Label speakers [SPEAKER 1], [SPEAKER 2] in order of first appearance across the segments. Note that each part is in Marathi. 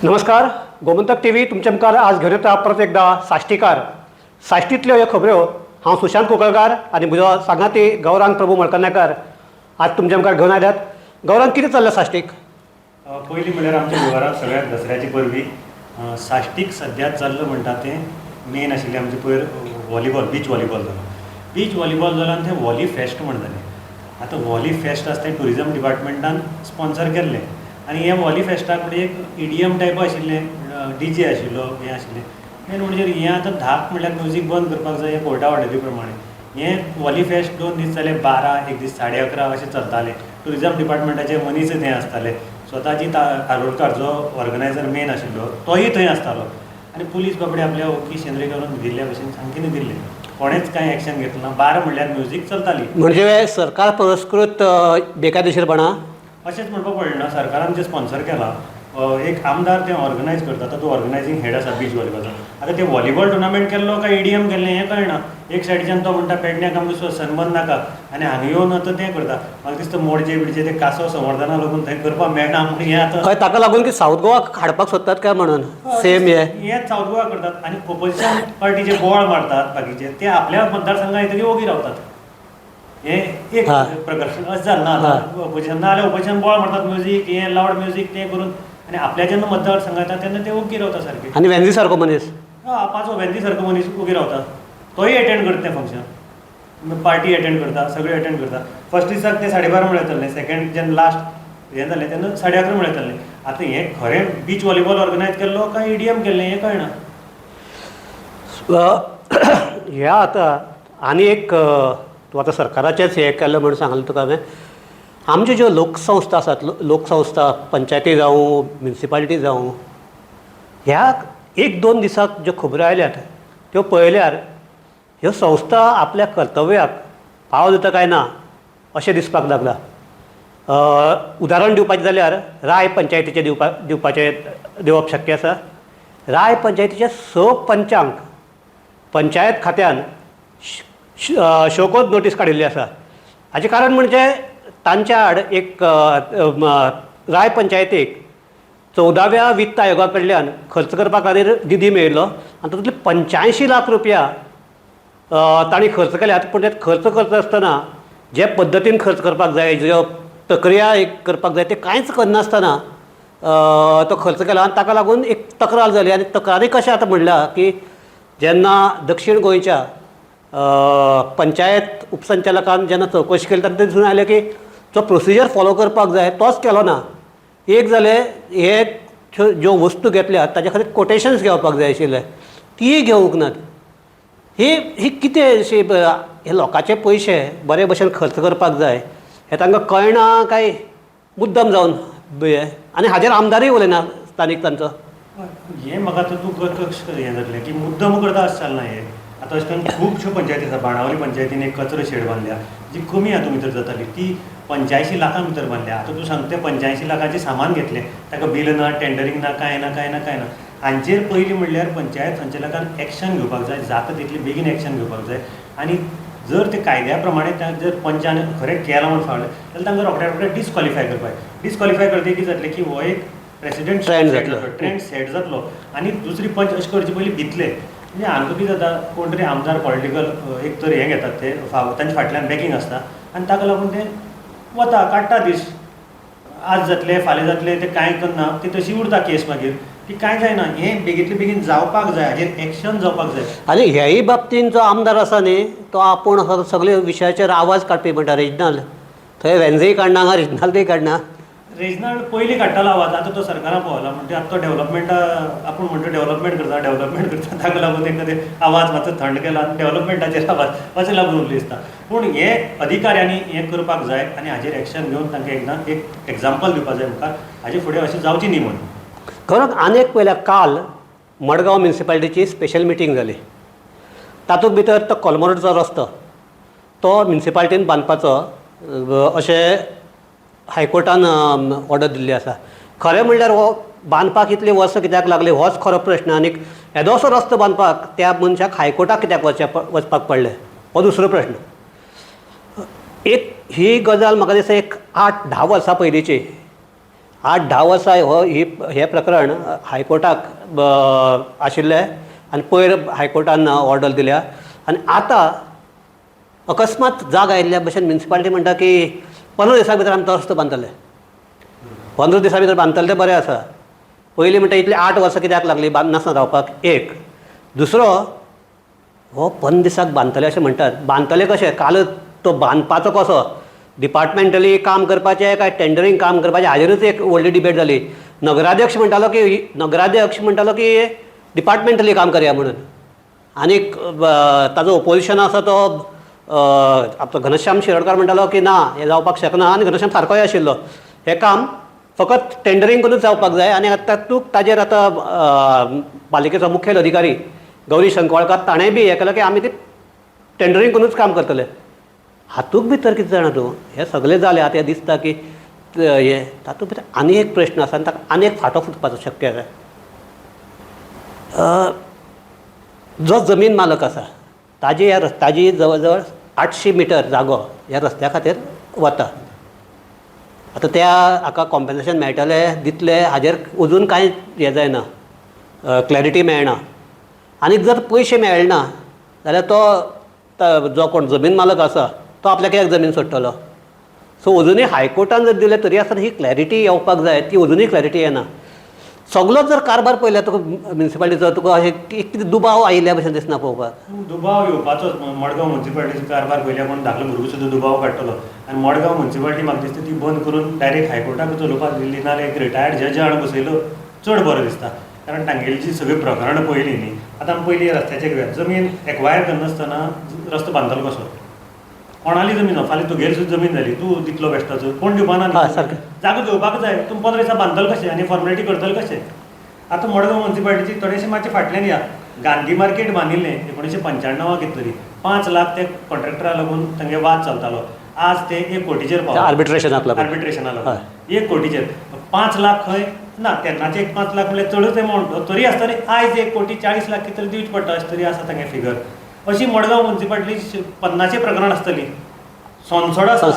[SPEAKER 1] नमस्कार. गोमंतक टीव्ही तुमच्या मुखार आज घेवन येता परत एकदा साश्टीकार. साश्टींतल्यो ह्यो खबऱ्यो हांव सुशांत कुंकळकार आनी म्हजो सांगाती गौरांग प्रभू मळकर्णेकार आज तुमच्या मुखार घेवन आयल्यात. गौरांग, कितें चल्लें साश्टीक?
[SPEAKER 2] पयलीं म्हळ्यार आमच्या विवराक सगळ्यात दसऱ्याचे परबीं साश्टीक सद्याक जाल्लो म्हणटा तें मेन आशिल्लें आमचें पयर वॉलीबॉल, बीच वॉलीबॉल जालो. बीच वॉलीबॉल जालो आनी तें वॉली फेस्ट म्हण जालें. आतां वॉली फेस्ट आसा तें टुरिजम डिपार्टमेंटान स्पॉन्सर केल्लें आनी हे वॉली फेस्टाक म्हणजे एक इडियम टायप आशिल्लें, DJ आशिल्लो, हें आशिल्लें. मेन म्हणजे हें आतां धाक म्हणल्यार म्युजीक बंद करपाक जाय हे कोर्टा ऑर्डरी प्रमाणे. हें वॉली फेस्ट 2 दीस जाले, 12 एक दीस 11:30 अशें चलतालें. टुरिजम डिपार्टमेंटाचे मनीस थंय आसताले. स्वताची कारोडकार जो ऑर्गनायझर मेन आशिल्लो तोय थंय आसतालो आनी पुलीस बाबडे आपल्या ओकी शेंद्रे करून दिल्ल्या भशेन सामकें न्ही दिल्लें. कोणेंच कांय एक्शन घेतलें ना. 12 म्हणल्यार म्युजीक चलताली.
[SPEAKER 1] म्हणजे सरकार पुरस्कृत बेकायदेशीरपणां
[SPEAKER 2] अशेंच म्हणपाक पडलें. सरकारान जें स्पॉन्सर केलां, एक आमदार तें ऑर्गनायज करता, तो ऑर्गनायझींग हेड आसा बीच वॉलीबॉलाचो. आतां ते वॉलीबॉल टुर्नामेंट केल्लो काय EDM केल्लें हें कळना. एक सायडीच्यान तो म्हणटा पेडण्याक आमकां सन्मान नाका आनी हांगा येवन आतां तें करता. म्हाका दिसता मोडचे बिडचे ते कासव संवर्धना लागून थंय करपाक मेळना म्हणून हें आतां
[SPEAKER 1] हय, ताका लागून की सावथ गोवा हाडपाक सोदतात काय म्हणून सेम
[SPEAKER 2] हेंच सावथ गोवा करतात. आनी ऑपोजिशन पार्टीचे बोवाळ मारतात बाकीचे, ते आपल्या मतदारसंघात येतकीर ओगी रावतात. हें एक प्रकर्शन अशें जालें ना. आतां ऑपोजिशन ना जाल्यार ऑपोजिशन बोवाळ मारतात, म्युजीक हें लावड म्युजीक तें करून, आनी आपल्या जेन्ना मतदारसंघ येता तेन्ना ते ओगी रावता सारके.
[SPEAKER 1] आनी वेंजी सारको मनीस
[SPEAKER 2] पांचवो वेंदी सारको मनीस ओगी रावता. तोय एटेंड करता तें फंक्शन. पार्टी एटेंड करता, सगळे एटेंड करता. फर्स्ट दिसाक ते 12:30 म्हळ्यार येताले, सेकंड जेन्ना लास्ट हें जालें तेन्ना 11:30 म्हळ्यार येताले. आतां हें खरें बीच वॉलीबॉल ऑर्गनायज केल्लो काय EDM केल्लें हें कळना.
[SPEAKER 1] ह्या आतां आनी एक तूं आतां सरकाराचेंच हें केल्लें म्हणून सांगलें तुका हांवें. आमच्यो ज्यो लोकसंस्था आसात, लोकसंस्था पंचायती जावं म्युनिसिपालिटी जावं, ह्या 1-2 दिसाक ज्यो खबरो आयल्यात त्यो पळयल्यार ह्यो संस्था आपल्या कर्तव्याक पाव दिता काय ना अशें दिसपाक लागलां. उदाहरण दिवपाचें जाल्यार राय पंचायतीचें दिवप शक्य आसा. राय पंचायतीच्या 6 पंचांक पंचायत खात्यान शोकोत नोटीस काडिल्ली आसा. हाचें कारण म्हणजे तांच्या आड एक राय पंचायतीक 14व्या वित्त आयोगा कडल्यान खर्च करपा खातीर निधी मेळिल्लो आनी तातूंतले 85 लाख रुपया तांणी खर्च केल्यात. पूण ते खर्च करता आसतना जे पद्दतीन खर्च करपाक जाय, ज्यो प्रक्रिया करपाक जाय ते कांयच करनासतना तो खर्च केला आनी ताका लागून एक तक्रार जाली. आनी तक्रारीक अशें आतां म्हणलां की जेन्ना दक्षिण गोंयच्या पंचायत उपसंचालकान जेन्ना चवकशी केली तेन्ना दिसून आयलें की जो प्रोसिजर फॉलो करपाक जाय तोच केलो ना. एक जालें हे ज्यो वस्तू घेतल्यात ताचे खातीर कोटेशन्स घेवपाक जाय आशिल्ले, तीय घेवंक नात. ही कितें अशी हे लोकांचे पयशे बरे भशेन खर्च करपाक जाय हें तांकां कळना काय मुद्दम जावन आनी हाजेर आमदारूय उलयना स्थानीक तांचो.
[SPEAKER 2] हें म्हाका आतां तूं हें जातलें की मुद्दम करता अशें चलना. हें आतां अशें करून खुबश्यो पंचायती आसा. बाणावली पंचायतीन एक कचरो शेड बांदल्या जी कमी हातूंत भितर जाताली, ती 85 लाखां भितर बांदल्या. आतां तूं सांगता 85 लाखांचें सामान घेतलें, ताका बील ना, टेंडरींग ना, कांय ना. हांचेर पयलीं म्हणल्यार पंचायत संचालकान एक्शन घेवपाक जाय, जाता तितली बेगीन एक्शन घेवपाक जाय. आनी जर ते कायद्या प्रमाणे जर पंचान खरें केलां म्हणून फावलें जाल्यार तांकां रोखड्या डिस्कॉलिफाय करपाक. डिस्कॉलिफाय करतकीर कितें जातलें की हो एक प्रेसिडेंट ट्रेंड सेट जातलो आनी दुसरी पंच अशें करचे पयलीं भितले. म्हणजे हांकां कितें जाता, कोण तरी आमदार पॉलिटिकल एक तर हें घेतात, ते तांच्या फाटल्यान बॅकींग आसता आनी ताका लागून ते वता काडटा दीस. आज जातले फाल्यां जातले ते कांय करना, ती तशी उरता केस मागीर की कांय जायना. हें बेगींतले बेगीन जावपाक जाय, हाजेर एक्शन जावपाक जाय.
[SPEAKER 1] आनी ह्याय बाबतीन जो आमदार आसा न्ही तो आपूण सगळे विशयाचेर आवाज काडपी म्हणटा. रिजनल थंय वेंजय काडना, हांगा रिजनल काडना.
[SPEAKER 2] रिजनल पयलीं काडटालो आवाज, आतां तो सरकारान पळयला म्हणजे आतां तो डेव्हलपमेंट, आपूण म्हणटा डेव्हलपमेंट करता ताका लागून ताका ते आवाज मातसो थंड केला आनी डेव्हलपमेंटाचेर आवाज अशें लागून उरली दिसता. पूण हे अधिकाऱ्यांनी हें करपाक जाय आनी हाजेर एक्शन घेवन तांकां एकदां एक एग्जाम्पल दिवपाक जाय मुखार, हाजे फुडें अशें जावचें न्ही म्हणून.
[SPEAKER 1] खरोच आनी पयल्या काल मडगांव म्युनिसिपालिटीची स्पेशल मिटींग जाली. तातूंत भितर तो कोलमोडचो रस्तो तो म्युनिसिपालिटीन बांदपाचो अशें हायकोर्टान ऑर्डर दिल्ली आसा. खरें म्हणल्यार हो बांदपाक इतली वर्सां कित्याक लागली होच खरो प्रश्न. आनीक येदोसो रस्तो बांदपाक त्या मनशाक हायकोर्टाक कित्याक वचपाक पडलें हो दुसरो प्रश्न. एक ही गजाल म्हाका दिसता एक 8-10 वर्सां पयलींची. 8-10 वर्सां हें प्रकरण हायकोर्टाक आशिल्लें आनी पयर हायकोर्टान ऑर्डर दिल्या आनी आतां अकस्मात जाग आयिल्ल्या भशेन म्युन्सिपालिटी म्हणटा की 15 दिसां भितर आमी तो रस्तो बांदतले. 15 दिसां भितर बांदतले तें बरें आसा. पयलीं म्हणटा इतली 8 वर्सां कित्याक लागली नासना जावपाक. एक दुसरो हो 15 दिसाक बांदतले अशें म्हणटात. बांदतले कशें? काल तो बांदपाचो कसो डिपार्टमेंटली काम करपाचें काय टेंडरींग काम करपाचें हाजेरूच एक व्हडली डिबेट जाली. नगराध्यक्ष म्हणटालो की डिपार्टमेंटली काम करया म्हणून आनीक ताजो ओपोजिशन आसा तो आपलो घनश्याम शिरोडकार म्हणटालो की ना हें जावपाक शकना आनी घनश्याम सारकोय आशिल्लो. हें काम फकत टेंडरींग करूनच जावपाक जाय आनी तातूंत ताजेर आतां पालिकेचो मुखेल अधिकारी गौरी शंकवाळकार ताणेंय बी हें केलें की आमी ती टेंडरींग करूनच काम करतले. हातूंत भितर कितें जाणा तूं हें सगळें जालें आतां हें दिसता की हें तातूंत भितर आनी एक प्रश्न आसा आनी ताका आनी एक फांटो फुटपाचो शक्य आसा. जो जमीन मालक आसा ताजी जवळ जवळ 800 मिटर जागो ह्या रस्त्या खातीर वता. आतां त्या हाका कॉम्पेन्सेशन मेळटलें दितले हाजेर अजून कांय हें जायना, क्लॅरिटी मेळना. आनीक जर पयशे मेळना जाल्यार तो जो कोण जमीन मालक आसा तो आपल्या कित्याक जमीन सोडटलो. सो अजुनूय हायकोर्टान जर दिलें तरी आसतना ही क्लॅरिटी येवपाक जाय, ती अजुनूय क्लॅरिटी येना. सगळो जर कारबार पळयल्यार तुका म्युन्सिपालिटीचो तुका अशें कितें दुबाव आयिल्ल्या भशेन दिसना पळोवपाक.
[SPEAKER 2] दुबाव येवपाचोच. मडगांव म्युन्सिपालिटीचो कारभार पळयल्या कोण धाकलो भुरगो सुद्दां दुबाव काडटलो आनी मडगांव म्युन्सिपालिटी म्हाका दिसता ती बंद करून डायरेक्ट हायकोर्टाक चलोवपाक दिल्ली नाल्यार एक रिटायर्ड जज हाडून बसयलो चड बरो दिसता. कारण तांगेली सगळीं प्रकरणां पळयलीं न्ही. आतां आमी पयलीं रस्त्याचें घेवया. जमीन एक्वायर करनासतना रस्तो बांदतलो कसो? कोणाली जमीन फाल्यां तुगेली सुद्दां जमीन जाली तूं दितलो बेश्टाचो कोण दिवपाना न्ही.
[SPEAKER 1] सारकें
[SPEAKER 2] जागो घेवपाक जाय. तूं 15 दिसां बांदतलो कशें आनी फॉर्मेलिटी करतलो कशें? आतां मडगांव म्युन्सिपालिटीची थोडेशें मातशें फाटल्यान या. गांधी मार्केट बांदिल्लें 1995 कितें 5 लाख ते कॉन्ट्रॅक्टराक लागून तांगे वाद चलतालो. आज ते 1 कोटीचेर पावला.
[SPEAKER 1] आर्बिट्रेशनाक
[SPEAKER 2] लागून 1 कोटीचेर 5 लाख खंय ना. तेन्नाचे 1-5 लाख म्हणल्यार चडूच एमावंट. तरी आसतना आयज 1 कोटी 40 लाख कितें दिवचे पडटा अशें तरी आसा तांगे फिगर. अशी मडगांव म्युन्सिपालिटी 50 प्रकरण आसतली. सोनसोडा आसा.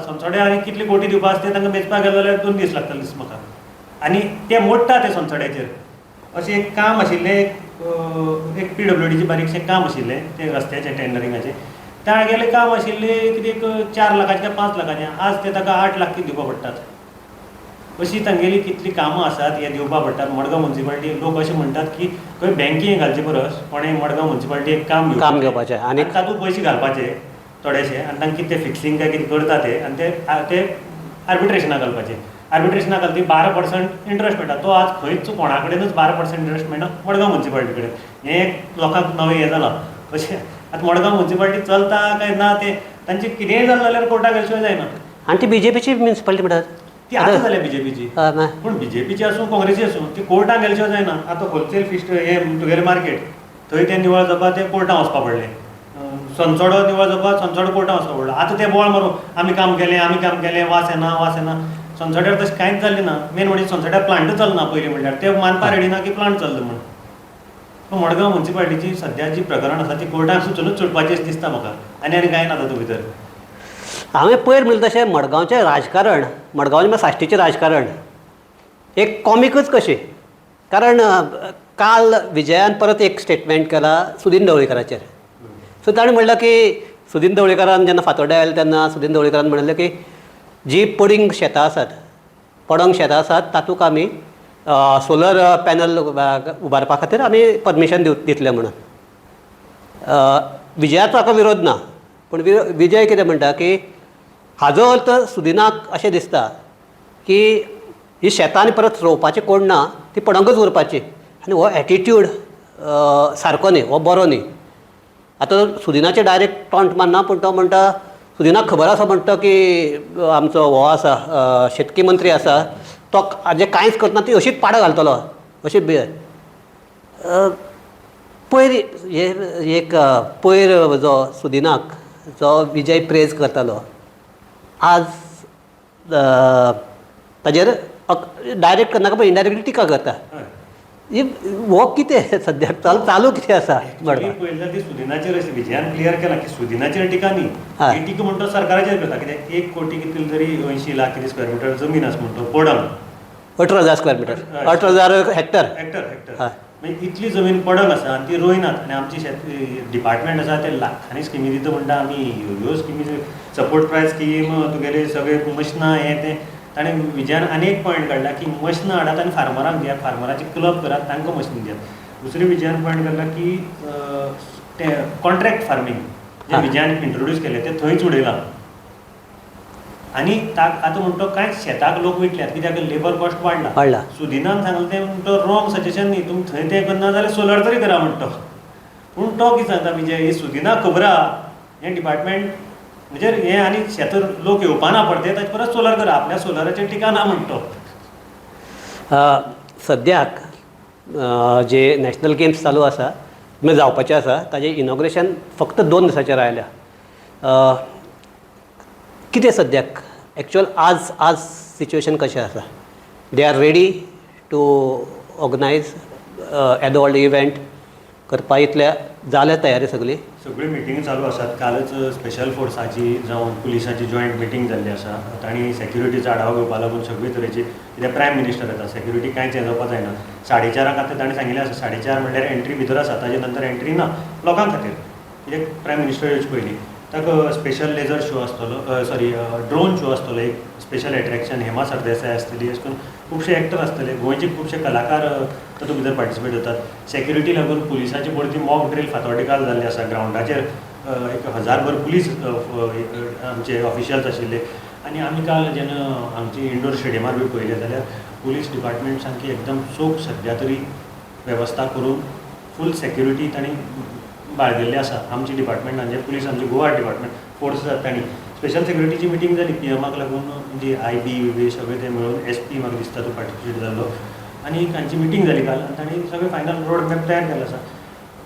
[SPEAKER 2] सोनसोड्या आनी कितली कोटी दिवपाक आसता तांकां मेजपाक गेलो जाल्यार 2 दीस लागतले दिसता म्हाका. आनी ते मोडटा ते सोनसोड्याचेर. अशें एक काम आशिल्लें एक PWDचें बारीकशें काम आशिल्लें ते रस्त्याचें टेंडरिंगाचें. तागेलें काम आशिल्लें कितें 4 लाखाचें काय 5 लाखाचें. आज ते ताका 8 लाख दिवपा पडटात. अशी तांगेली कितली कामां आसात हे दिवपा पडटात. मडगांव म्युन्सिपालिटी लोक अशें म्हणटात की खंय बँकेन घालचे परस कोणें मडगांव म्युन्सिपालिटीक काम
[SPEAKER 1] घेवपाचें आनी
[SPEAKER 2] तातूंत पयशे घालपाचे थोडेशे आनी तांकां कितें तें फिक्सिंग काय कितें करता ते आनी ते आर्बिट्रेशनाक घालपाचे. आर्बिट्रेशनाक घालता 12% इंट्रस्ट मेळटा. तो आज खंयच कोणा कडेनूच 12% इंट्रस्ट मेळना मडगांव म्युन्सिपालिटी कडेन. हें एक लोकांक नवें हें जालां. अशें आतां मडगांव म्युन्सिपालिटी चलता काय ना तें तांचें कितेंय जालें जाल्यार कोर्टाक गेले शिवाय जायना.
[SPEAKER 1] आनी ती BJPची म्युन्सिपालिटी म्हणटात
[SPEAKER 2] ती आतां जाल्या BJPची. पूण BJPची आसूं काँग्रेसी आसूं ती कोर्टाक गेले शिवाय जायना. आतां होलसेल फिश हें तुगेलें मार्केट थंय तें निवळ जावपाक तें कोर्टाक वचपा पडलें. सोनसोडो निवळ जावपाक सोनसोडो कोर्टाक वचपा पडलो. आतां तें बोवाळ मारून आमी काम केलें वास येना. सोनसोड्यार तशें कांयच जाल्लें ना. मेन म्हणजे सोनसोड्यार प्लांटूच चलना पयलीं म्हणल्यार ते मानपा रेडी ना की प्लांट चल्ला म्हणून. पूण मडगांव म्युन्सिपालिटीची सद्या जी प्रकरण आसा ती कोर्टाक सुचोवनूच सुटपाची अशें दिसता म्हाका. आनी कांय ना तातूंत भितर.
[SPEAKER 1] हांवें पयर म्हणलें तशें मडगांवचें राजकारण मडगांवचें साश्टीचें राजकारण एक कॉमिकूच कशें. कारण काल विजयान परत एक स्टेटमेंट केला सुदीन ढवळीकराचेर. सो ताणें म्हणलें की सुदीन ढवळीकरान जेन्ना फातोड्डा आयले तेन्ना सुदीन ढवळीकरान म्हणलें की जी पडंग शेतां आसात तातूंत आमी सोलर पॅनल उबारपा खातीर आमी परमिशन दितलें म्हणून. विजयाचो हाका विरोध ना. पूण विजय कितें म्हणटा की हाजो अर्थ सुदिनाक अशें दिसता की ही शेतां आनी परत रोवपाचें कोण ना ती पडंगूच उरपाची. आनी हो एटिट्यूड सारको न्ही, हो बरो न्ही. आतां सुदिनाचें डायरेक्ट टॉन्ट मारना पूण तो म्हणटा सुदिनाक खबर आसा म्हणटा की आमचो हो आसा शेतकी मंत्री आसा तो हाजें कांयच करतना ती अशीच पाडां घालतलो अशें पयर एक पयर जो सुदिनाक जो विजय प्रेज करतालो आज ताजेर डायरेक्ट करनाका पण इनडायरेक्टली टिका करता. हो कितें सद्याक चालू कितें आसा
[SPEAKER 2] Actually पयलें ती सुदिनाचेर अशी विजयान क्लियर केला की सुदिनाचेर टिका न्ही
[SPEAKER 1] हय.
[SPEAKER 2] ही टिका म्हणटा सरकाराचेर करता कित्याक 1 कोटी कितली तरी 80 लाख कितें स्क्वेअर मिटर जमीन आसा म्हणटा पडंग
[SPEAKER 1] 18,000 स्क्वेअर मिटर
[SPEAKER 2] हय.
[SPEAKER 1] 18,000 हेक्टर
[SPEAKER 2] हेक्टर हेक्टर
[SPEAKER 1] हय.
[SPEAKER 2] मागीर इतली जमीन पडंग आसा आनी ती रोयनात आनी आमची शेत डिपार्टमेंट आसा ते लाखांनी स्किमी दिता म्हणटा आमी ह्यो स्किमी सपोर्ट प्रायस स्कीम तुगेले सगळे मशिनां हें तें ताणें विजयान आनी एक पॉयंट काडला की मशिनां हाडात आनी फार्मरांक दियात फार्मराची क्लब करात तांकां मशिनां दियात दुसरी विजयान पॉयंट काडला की ते कॉन्ट्रॅक्ट फार्मींग जे
[SPEAKER 1] हा.
[SPEAKER 2] विजयान इंट्रोड्यूस केले ते थंयच उडयलां आनी आतां म्हणटा कांयच शेताक लोक विटल्यात कित्याक लेबर कॉस्ट वाडला
[SPEAKER 1] वाडला.
[SPEAKER 2] सुदिनान सांगलें तें म्हणटा रॉंग सजेशन न्ही तुमी थंय तें करना जाल्यार सोलर तरी करा म्हणटा पूण तो कितें सांगता विजय ही सुदिना खबर आहा हें डिपार्टमेंट म्हणजे हें आनी शेत लोक येवपाना पडते ताचे परस सोलर करा आपल्या सोलराचेर टिका ना म्हणटा
[SPEAKER 1] सद्याक जे नॅशनल गेम्स चालू आसा म्हणजे जावपाचे आसा ताजें इनॉग्रेशन फक्त 2 दिसांचेर आयल्या कितें सद्याक एक्चुअल आज सिच्युएशन कशें आसा they are ready to organise एडोल्ड इव्हेंट करपा इतल्या जाल्या तयारी सगळी
[SPEAKER 2] सगळी मिटींग चालू आसात कालच स्पेशल फोर्साची जावं पुलिसाची जॉयंट मिटींग जाल्ली आसा तांणी सेक्युरिटीचो आढावो घेवपा लागून सगळे तरेची कित्याक प्रायम मिनिस्टर येता सेक्युरिटी कांयच हें जावपा जायना 4:30 आतां तांणी सांगिल्लें आसा 4:30 म्हणल्यार एंट्री भितर आसा ताजे नंतर एंट्री ना लोकां खातीर कित्याक प्रायम मिनिस्टर येवचे पयलीं ताका स्पेशल लेजर शो आसतलो सॉरी ड्रोन शो आसतलो एक स्पेशल एट्रॅक्शन हेमा सरदेसाय आसतली अशें करून खुबशे एक्टर आसतले गोंयचे खुबशे कलाकार तातूंत भितर पार्टिसिपेट जातात सेक्युरिटी लागून पुलिसाची परती मॉक ड्रील फातोर्डे काल जाल्ली आसा ग्रावंडाचेर 1000 पुलीस आमचे ऑफिशियल्स आशिल्ले आनी आमी काल जेन्ना आमची इंडोर स्टेडियमार बी पळयलें जाल्यार पुलीस डिपार्टमेंट सामकी एकदम चोख सद्या तरी वेवस्था करून फूल सेक्युरिटी तांणी बाळगिल्ली आसा आमची डिपार्टमेंट म्हणजे पुलीस आमची गोवा डिपार्टमेंट फोर्स आसा तांणी स्पेशल सेक्युरिटीची मिटींग जाली पीएमाक लागून म्हणजे IB सगळे ते मेळून SP म्हाका दिसता तो पार्टिसिपेट जालो आनी तांची मिटींग जाली काल आनी तांणी सगळे फायनल रोड मॅप तयार केलो आसा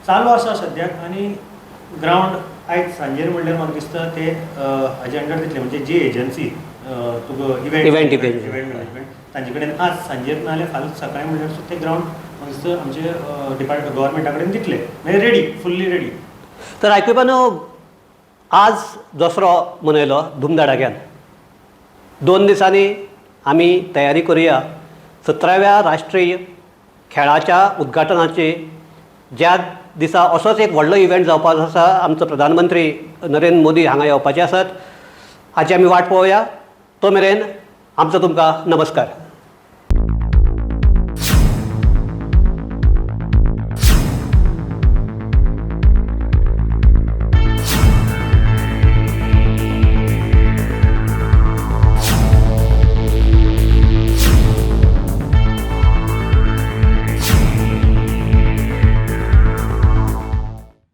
[SPEAKER 2] चालू आसा सद्याक आनी ग्रावंड आयज सांजेर म्हणल्यार म्हाका दिसता ते हाजे अंडर दितले म्हणजे जी एजन्सी तुका इव्हेंट मॅनेजमेंट तांचे कडेन आज सांजेर ना जाल्यार फाल्यां सकाळीं म्हणल्यार ते ग्रावंड म्हाका दिसता आमचे गव्हर्मेंटा कडेन दितले मागीर रेडी फुल्ली रेडी
[SPEAKER 1] तर आयकुपान आज दसरो मनयलो धुमधडाक्यान 2 दिसांनी आमी तयारी करुया 17व्या राष्ट्रीय खेळाच्या उद्घाटनाची ज्या दिसा असोच एक व्हडलो इव्हेंट जावपाचो आसा आमचो प्रधानमंत्री नरेंद्र मोदी हांगा येवपाचे आसात हाची आमी वाट पळोवया तो मेरेन आमचो तुमकां नमस्कार